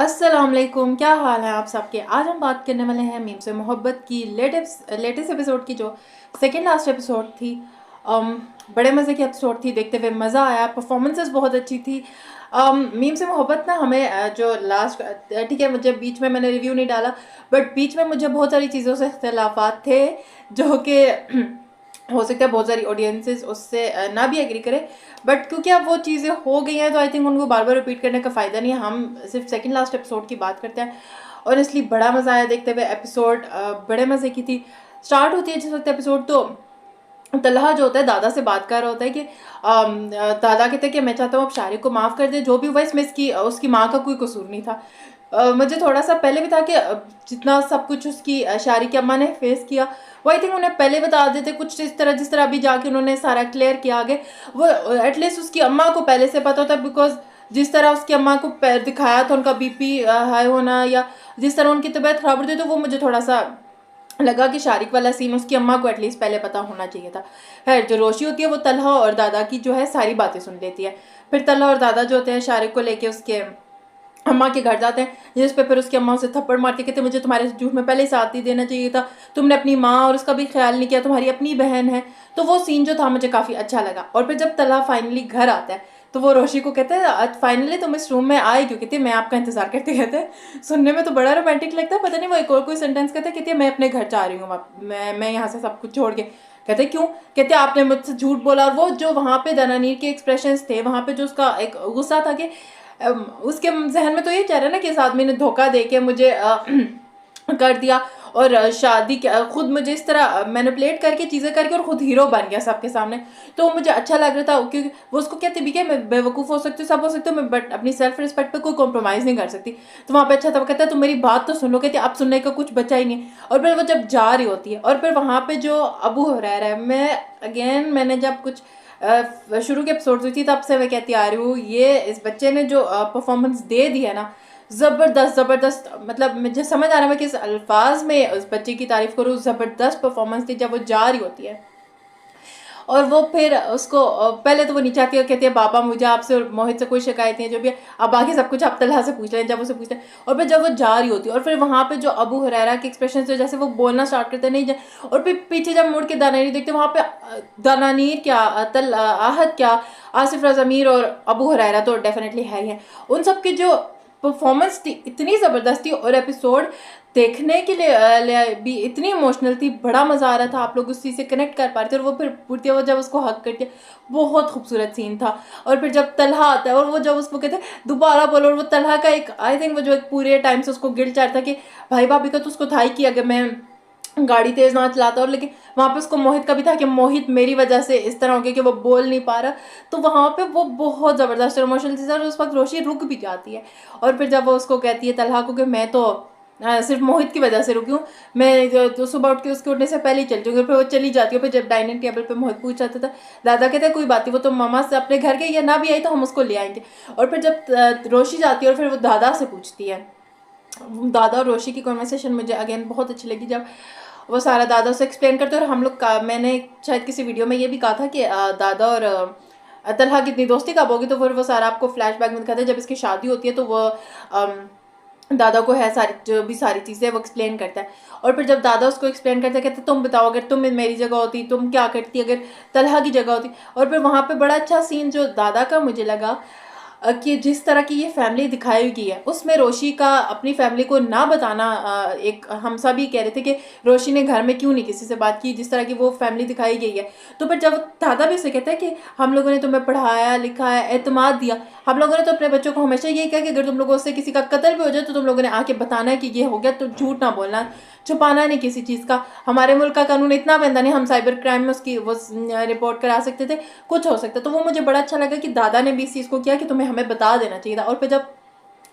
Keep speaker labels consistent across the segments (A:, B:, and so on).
A: अस्सलाम वालेकुम, क्या हाल है आप सबके। आज हम बात करने वाले हैं मीम से मोहब्बत की लेटेस्ट एपिसोड की, जो सेकेंड लास्ट एपिसोड थी। अम, बड़े मज़े की एपिसोड थी, देखते हुए मज़ा आया, परफॉर्मेंसेस बहुत अच्छी थी। मीम से मोहब्बत ना हमें जो लास्ट, ठीक है, मुझे बीच में मैंने रिव्यू नहीं डाला, बट बीच में मुझे बहुत सारी चीज़ों से इख्तलाफात थे जो कि हो सकता है बहुत सारी ऑडियंसेस उससे ना भी एग्री करे, बट क्योंकि अब वो चीज़ें हो गई हैं तो आई थिंक उनको बार बार रिपीट करने का फ़ायदा नहीं है। हम सिर्फ सेकंड लास्ट एपिसोड की बात करते हैं और इसलिए बड़ा मज़ा आया देखते हुए। एपिसोड बड़े मज़े की थी। स्टार्ट होती है जिस वक्त एपिसोड, तो तलहा जो होता है दादा से बात कर रहा होता है कि दादा कहते हैं कि मैं चाहता हूँ आप शारिक को माफ़ कर दे, जो भी हुआ इसमें इसकी उसकी माँ का कोई कसूर नहीं था। मुझे थोड़ा सा पहले भी था कि जितना सब कुछ उसकी शारी की अम्मा ने फेस किया, वो आई थिंक उन्हें पहले बता देते कुछ इस तरह, जिस तरह अभी जाके उन्होंने सारा क्लियर किया आगे। वो एटलीस्ट उसकी अम्मा को पहले से पता होता, बिकॉज जिस तरह उसकी अम्मा को दिखाया था उनका बीपी हाई होना, या जिस तरह उनकी तबीयत खराब होती, तो वो मुझे थोड़ा सा लगा कि शारिक वाला सीन उसकी अम्मा को एटलीस्ट पहले पता होना चाहिए था। खैर, जो रोशी होती है वो तलहा और दादा की जो है सारी बातें सुन लेती है। फिर तलहा और दादा जो होते हैं शारिक को लेके उसके अम्मा के घर जाते हैं, जिस पे फिर उसकी अम्मा उसे थप्पड़ मारती कहते मुझे तुम्हारे झूठ में पहले ही साथ ही देना चाहिए था, तुमने अपनी माँ और उसका भी ख्याल नहीं किया, तुम्हारी अपनी बहन है। तो वो सीन जो था मुझे काफ़ी अच्छा लगा। और फिर जब तलहा फाइनली घर आता है तो वो रोशी को कहते हैं आज फाइनली तुम इस रूम में आए क्यों, कहती है मैं आपका इंतजार करते कहते हैं। सुनने में तो बड़ा रोमांटिक लगता है, पता नहीं वो एक और कोई सेंटेंस कहते हैं मैं अपने घर जा रही हूँ, मैं यहाँ से सब कुछ छोड़ के। कहते क्यों, कहते आपने मुझसे झूठ बोला। और वो जो वहाँ पे दनानीर के एक्सप्रेशंस थे, वहाँ पे जो उसका एक गुस्सा था कि उसके जहन में तो ये चल रहा है ना कि इस आदमी ने धोखा दे के मुझे कर दिया, और शादी खुद मुझे इस तरह मैनिपुलेट करके चीज़ें करके और खुद हीरो बन गया सबके सामने। तो वो मुझे अच्छा लग रहा था, क्योंकि वो उसको कहते भी क्या मैं बेवकूफ़ हो सकती हूँ, सब हो सकती हूँ मैं, बट अपनी सेल्फ रिस्पेक्ट पे कोई कॉम्प्रोमाइज़ नहीं कर सकती। तो वहाँ पे अच्छा था, वो कहता है तुम मेरी बात तो सुन लो, कहती अब सुनने का कुछ बचा ही नहीं। और फिर वो जब जा रही होती है और फिर वहाँ पे जो अबू हुरैरा है, मैंने जब कुछ शुरू के एपिसोड हुई थी तब से मैं कहती आ रही हूँ, ये इस बच्चे ने जो परफॉर्मेंस दे दी है ना, ज़बरदस्त ज़बरदस्त। मतलब मुझे समझ आ रहा है मैं किस अल्फाज में उस बच्चे की तारीफ करूँ। ज़बरदस्त परफॉर्मेंस थी जब वो जा रही होती है और वो फिर उसको पहले तो वो नीचे आती है और कहती है बाबा मुझे आपसे और मोहित से कोई शिकायत नहीं है, जो भी है अब बाकी सब कुछ आप तलहा से पूछ लें, जब उसे पूछते हैं। और फिर जब वो जा रही होती है और फिर वहाँ पे जो अबू हुरैरा के एक्सप्रेशन से जैसे वो बोलना स्टार्ट करते नहीं जाए, और फिर पीछे जब मुड़ के दानानीर देखते हैं, वहाँ पे दानानीर क्या आहद क्या, आसिफ रज़ा मीर और अबू हुरैरा तो डेफिनेटली है ही है। उन सब की जो परफॉर्मेंस थी इतनी ज़बरदस्त थी, और एपिसोड देखने के लिए भी इतनी इमोशनल थी, बड़ा मज़ा आ रहा था, आप लोग उस चीज़ से कनेक्ट कर पा रहे थे। और वो फिर पूर्ति वो जब उसको हक करके, बहुत खूबसूरत सीन था। और फिर जब तलहा आता है और वो जब उसको कहते हैं दोबारा बोलो, और वो तलहा का एक आई थिंक वो जो एक पूरे टाइम से उसको गिल्ट चाह रहा था कि भाई भाभी का तो उसको था ही कि अगर मैं गाड़ी तेज ना चलाता, और लेकिन वहाँ पे उसको मोहित का भी था कि मोहित मेरी वजह से इस तरह हो गया कि वो बोल नहीं पा रहा। तो वहाँ पे वो बहुत ज़बरदस्त इमोशनल थी और उस वक्त रोशी रुक भी जाती है। और फिर जब वो उसको कहती है तलहा को कि मैं तो सिर्फ मोहित की वजह से रुकी हूँ, मैं तो सुबह उठ के उसके उठने से पहले ही चल जाऊँगी। फिर वो चली जाती है। फिर जब डाइनिंग टेबल पे मोहित पूछ रहा था, दादा कहते हैं कोई बात नहीं, वो तो मामा से अपने घर के या ना भी आई तो हम उसको ले आएंगे। और फिर जब रोशी जाती है और फिर वो दादा से पूछती है, दादा और रोशी की कॉन्वर्सेशन मुझे अगेन बहुत अच्छी लगी, जब वो सारा दादा से एक्सप्लेन करते और हम लोग का, मैंने शायद किसी वीडियो में ये भी कहा था कि दादा और तलहा की इतनी दोस्ती कब होगी, तो फिर वो सारा आपको फ्लैशबैक में दिखाते हैं जब इसकी शादी होती है, तो वो दादा को है सारी जो भी सारी चीज़ें वो एक्सप्लेन करता है। और फिर जब दादा उसको एक्सप्लेन करते हैं, कहते तुम बताओ अगर तुम मेरी जगह होती तुम क्या करती, अगर तलहा की जगह होती। और फिर वहाँ पे बड़ा अच्छा सीन जो दादा का मुझे लगा कि जिस तरह की ये फैमिली दिखाई गई है उसमें रोशी का अपनी फैमिली को ना बताना, एक हम सभी कह रहे थे कि रोशी ने घर में क्यों नहीं किसी से बात की, जिस तरह की वो फैमिली दिखाई गई है। तो फिर जब दादा भी उसे कहता है कि हम लोगों ने तुम्हें पढ़ाया लिखाया एतमाद दिया, हम लोगों ने तो अपने बच्चों को हमेशा यही कहा कि अगर तुम लोगों से किसी का कत्ल भी हो जाए तो तुम लोगों ने आके बताना है कि ये हो गया, तो झूठ ना बोलना, छुपाना नहीं किसी चीज़ का। हमारे मुल्क का कानून इतना बंदा नहीं, हम साइबर क्राइम में उसकी वो रिपोर्ट करा सकते थे, कुछ हो सकता। तो वो मुझे बड़ा अच्छा लगा कि दादा ने भी इस चीज़ को किया कि तुम्हें हमें बता देना चाहिए था। और फिर जब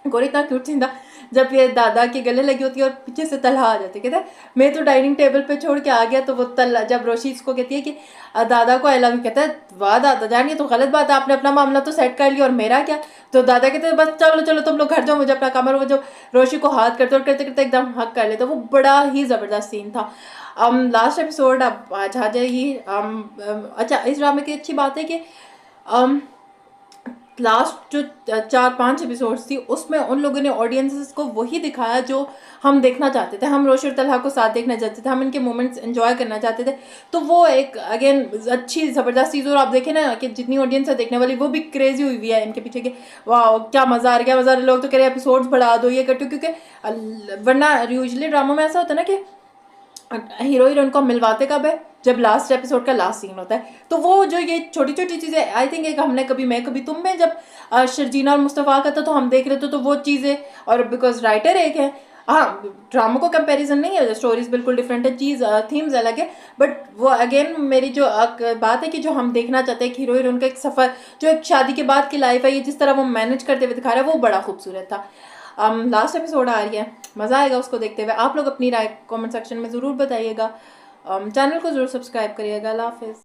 A: गोरी इतना क्यूट सीन था जब ये दादा के गले लगी होती है और पीछे से तलहा आ जाती है, कहता है मैं तो डाइनिंग टेबल पे छोड़ के आ गया, तो वो तल जब रोशी इसको कहती है कि दादा को आई लव यू, कहता है वाह दादा जान ये तो गलत बात है, आपने अपना मामला तो सेट कर लिया और मेरा क्या। तो दादा कहते हैं बस चलो चलो तुम लोग घर जाओ, मुझे अपना काम है। और वो जो रोशी को हाथ करते और करते करते एकदम हक कर लेते, वो बड़ा ही ज़बरदस्त सीन था। लास्ट एपिसोड अब आज आ जाएगी। अच्छा, इस ड्रामे की अच्छी बात है कि लास्ट जो 4-5 एपिसोड्स थी उसमें उन लोगों ने ऑडियंसेस को वही दिखाया जो हम देखना चाहते थे। हम रोशी और तलहा को साथ देखना चाहते थे, हम इनके मोमेंट्स एंजॉय करना चाहते थे। तो वो एक अगेन अच्छी ज़बरदस्त चीज़। और आप देखें ना कि जितनी ऑडियंस है देखने वाली वो भी क्रेजी हुई हुई है इनके पीछे कि वाह क्या मज़ा आ रहा है, क्या मज़ा आ रहा है। लोग तो कह रहे एपिसोड्स बढ़ा दो, ये कर दो, क्योंकि वरना यूजली ड्रामों में ऐसा होता है ना कि हीरो हीरोइन को मिलवाते कब है, जब लास्ट एपिसोड का लास्ट सीन होता है। तो वो जो ये छोटी छोटी चीज़ें आई थिंक एक हमने कभी मैं कभी तुम में जब शर्जीना और मुस्तफ़ा का था तो हम देख रहे थे, तो वो चीज़ें, और बिकॉज राइटर एक है, हाँ ड्रामा को कंपैरिजन नहीं है, स्टोरीज बिल्कुल डिफरेंट है, चीज़ थीम्स अलग है, बट वो अगेन मेरी जो बात है कि जो हम देखना चाहते हैं कि हीरो हीरोइन का एक सफ़र, जो एक शादी के बाद की लाइफ है, ये जिस तरह वो मैनेज करते हुए दिखा रहा है वो बड़ा खूबसूरत था। लास्ट एपिसोड आ रही है, मज़ा आएगा उसको देखते हुए। आप लोग अपनी राय कमेंट सेक्शन में ज़रूर बताइएगा। चैनल को ज़रूर सब्सक्राइब करिएगा। अल्लाह हाफिज़।